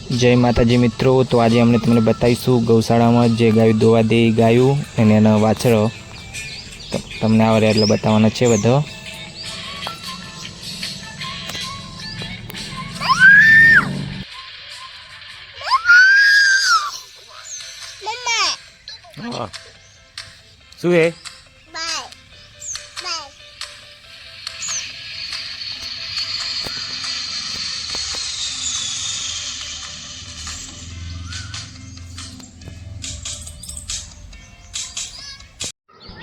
जय माताजी मित्रों। तो आज अमने तमने बताईशुं गौशाला में जे गाय दोवा दे गायु अने एना वाछड़ो तमने आवडे એટલે બતાવવાનો છે બધો। શું હે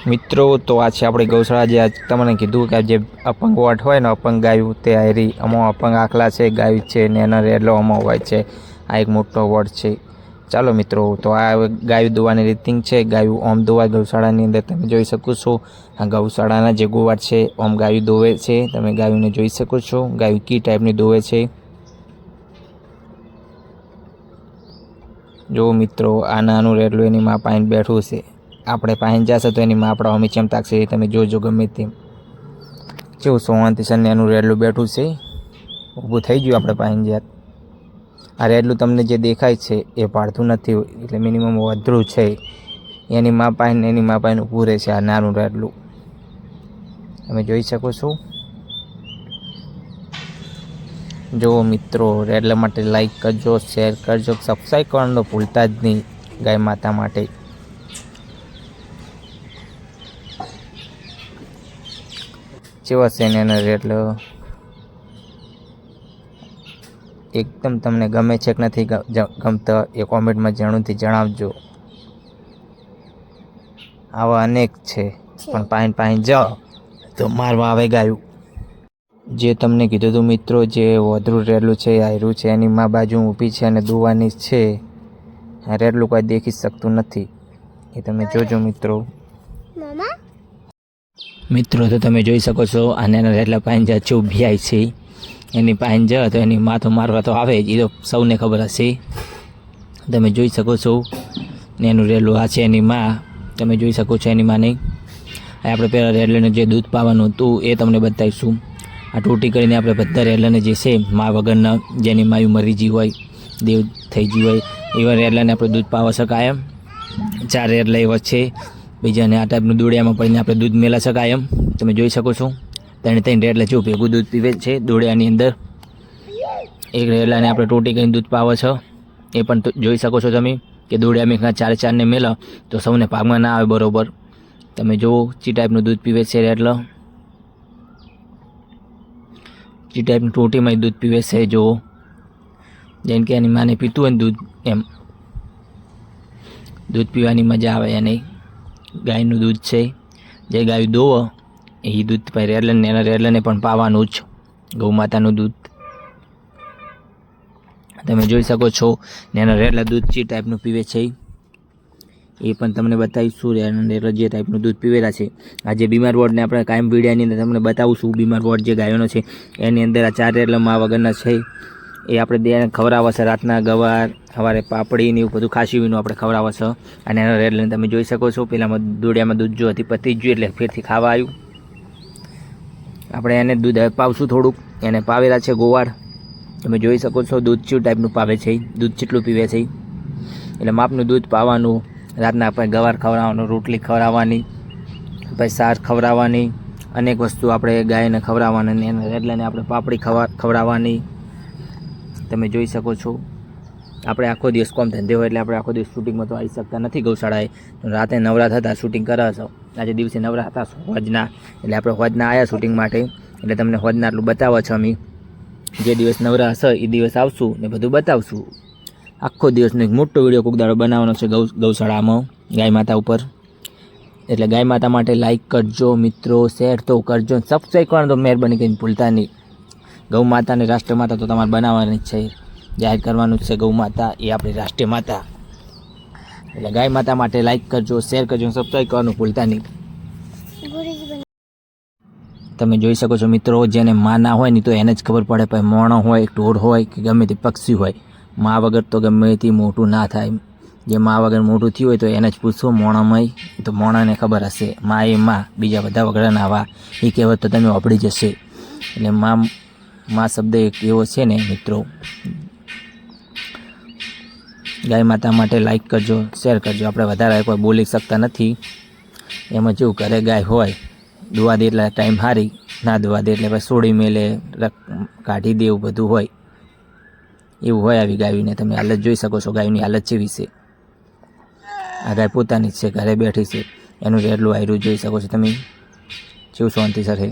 मित्रों? तो आज अपनी गौशाला जे आज तमने कीधुं कि जे अपंग वाट होय ने अपंग गायु ते आयरी अमो अपंग आखला छे गायु छे ने एना रेडलो अमो होय छे। आ एक मोटो वड छे। चालो मित्रों, तो आ गायु दोवानी रीतिंग छे। गायु ओम दोवाय गौशाळानी अंदर तमे जोई शको छो। आ गौशाळाना जे गोवाड छे ओम गायु दोवे छे। तमे गायुने जोई शको छो। गायु की टाइपनी दोवे छे जो मित्रों आ नानुं रेडलुं एनी मां पाईने बेठुं छे। આપણે પાણી જશે તો એની માં આપણા અમી ચેમ તાકશે તમે જોજો ગમે તેમ કેવું સોવાંતી સને એનું રેડલું બેઠું છે ઊભું થઈ ગયું આપણે પાણી જાત। આ રેડલું તમને જે દેખાય છે એ પાડતું નથી એટલે મિનિમમ વધરું છે એની માં પાઈને ઊભું રહે છે આ નાનું રેડલું તમે જોઈ શકો છો। જો મિત્રો રેડલા માટે લાઈક કરજો, શેર કરજો, સબસ્ક્રાઈબ કરવાનું ભૂલતા જ નહીં ગાય માતા માટે। કેવા છે એના રેડલો એકદમ તમને ગમે છે કે નથી ગમતા એ કોમેન્ટમાં જરૂરથી જણાવજો। આવા અનેક છે પણ પાઈન જાઓ તો મારવા આવે ગાયું। જે તમને કીધું હતું મિત્રો જે વધરું રેડલું છે આયરું છે એની માં બાજુ ઊભી છે અને દુવાની છે। આ રેડલું કોઈ દેખી શકતું નથી એ તમે જોજો મિત્રો। मित्रों तो तमे जोई शको छो आने रेडला पाइन जा छे भीआई छे एनी पाइन जा तो एनी माथो मारवा तो आवे ज तो सौने खबर हशे। तमे जोई शको छो एनु रेडलुं आ छे एनी मां तमे जोई शको छो एनी माने आपणे पेला रेडलाने जे दूध पावानुं हतुं ए तमने बतावीशुं। आ टोटी करीने आपणे बधा रेडलाने जे छे मां वगरना जेनी मायु मरी जी होय देव थई जी होय एवा रेडलाने आपणे दूध पावा शकाय एम। 4 रेडला एवा छे बीजाने आ टाइपનું દોડિયામાં પડીને આપણે દૂધ મેલા શકાય એમ તમે જોઈ શકો છો। ત્રણ રેડલા જેવું ભેગું દૂધ પીવે છે દોડિયાની અંદર। એક રેડલાને આપણે ટોટી કરીને દૂધ પાવે છે એ પણ જોઈ શકો છો તમે કે દોડિયામાં 4 ને મેલા તો સૌને ભાગમાં ના આવે બરોબર। તમે જુઓ ચી ટાઈપનું દૂધ પીવે છે રેડલા, ચી ટાઈપની ટોટીમાં દૂધ પીવે છે જુઓ જેમ કે એની માને પીતું હોય દૂધ એમ દૂધ પીવાની મજા આવે એને। ગાયનું દૂધ છે જે ગાય દોવો એ દૂધ ભાઈ રેડલાને એના રેડલાને પણ પાવાનું જ ગૌ માતાનું દૂધ તમે જોઈ શકો છો ને એના રેડલા દૂધ જે ટાઈપનું પીવે છે એ પણ તમને બતાવીશું। રેડલા જે ટાઈપનું દૂધ પીવેલા છે આ જે બીમાર વોર્ડને આપણે કાયમ વિડીયાની અંદર તમને બતાવીશું। બીમાર વોર્ડ જે ગાયોનો છે એની અંદર આ 4 રેડલા મા વગરના છે એ આપણે દેને ખવડાવે છે રાતના ગવાર સવારે પાપડી ને એવું બધું ખાસીવીનું આપણે ખવડાવે છે। અને એના રેડલાને તમે જોઈ શકો છો પેલામાં દોડિયામાં દૂધ જો હતી પતી જ એટલે ફેરથી ખાવા આવ્યું। આપણે એને દૂધ પાવશું થોડુંક એને પાવેલા છે ગોવાળ તમે જોઈ શકો છો દૂધ ચેવું ટાઈપનું પાવે છે દૂધ કેટલું પીવે છે એટલે માપનું દૂધ પાવાનું। રાતના આપણે ગવાર ખવડાવવાનું, રોટલી ખવડાવવાની, પછી સાર ખવડાવવાની, અનેક વસ્તુ આપણે ગાયને ખવડાવવાની અને એના રેડલાને આપણે પાપડી ખવડાવવાની તમે જોઈ શકો છો। આપણે આખો દિવસ કોમ ધંધે હોય એટલે આપણે આખો દિવસ શૂટિંગમાં તો આવી શકતા નથી ગૌશાળાએ રાતે નવરા થતા શૂટિંગ કરે છે। આજે દિવસે નવરા હતા હોજના એટલે આપણે હોજના આવ્યા શૂટિંગ માટે એટલે તમને હોજના આટલું બતાવો છો અમે જે દિવસ નવરા હશે એ દિવસ આવશું ને બધું બતાવશું। આખો દિવસનો એક મોટો વિડીયો કોક દાડો બનાવવાનો છે ગૌશાળામાં ગાય માતા ઉપર એટલે ગાય માતા માટે લાઈક કરજો મિત્રો, શેર તો કરજો, સબસ્ક્રાઈબ કરવાનું તો મહેરબાની કરીને ભૂલતા નહીં। ગૌ માતાને રાષ્ટ્ર માતા તો તમારે બનાવવાની જ છે, જાહેર કરવાનું જ છે। ગૌ માતા એ આપણી રાષ્ટ્રીય માતા એટલે ગાય માતા માટે લાઈક કરજો, શેર કરજો, સબસ્ક્રાઈબ કરવાનું ભૂલતા નહીં। તમે જોઈ શકો છો મિત્રો જેને માં ના હોય ને તો એને જ ખબર પડે ભાઈ મોણો હોય, ઢોર હોય કે ગમે તે પક્ષી હોય માં વગર તો ગમે તે મોટું ના થાય। જે માં વગર મોટું થયું હોય તો એને જ પૂછો મોણામાં તો મોણાને ખબર હશે માં એ માં બીજા બધા વગરના આવા એ કહેવત તો તમે વાપરી જશે। એટલે માં શબ્દ એક એવો છે ને મિત્રો ગાય માતા માટે લાઈક કરજો, શેર કરજો. આપણે વધારે કોઈ બોલી શકતા નથી. એમાં જેવું કરે ગાય હોય, દોવા દે એટલે ટાઈમ હારી, ના દોવા દે એટલે પછી છોડી મેલે, કાઢી દે, એવું બધું હોય. એવું હોય આવી ગાયને. તમે હાલત જોઈ શકો છો ગાયની હાલત છે વિશે. આ ગાય પોતાની જ છે, ઘરે બેઠી છે. એનું રેડલું આયરું જોઈ શકો છો તમે, જેવું શાંતિ સર છે.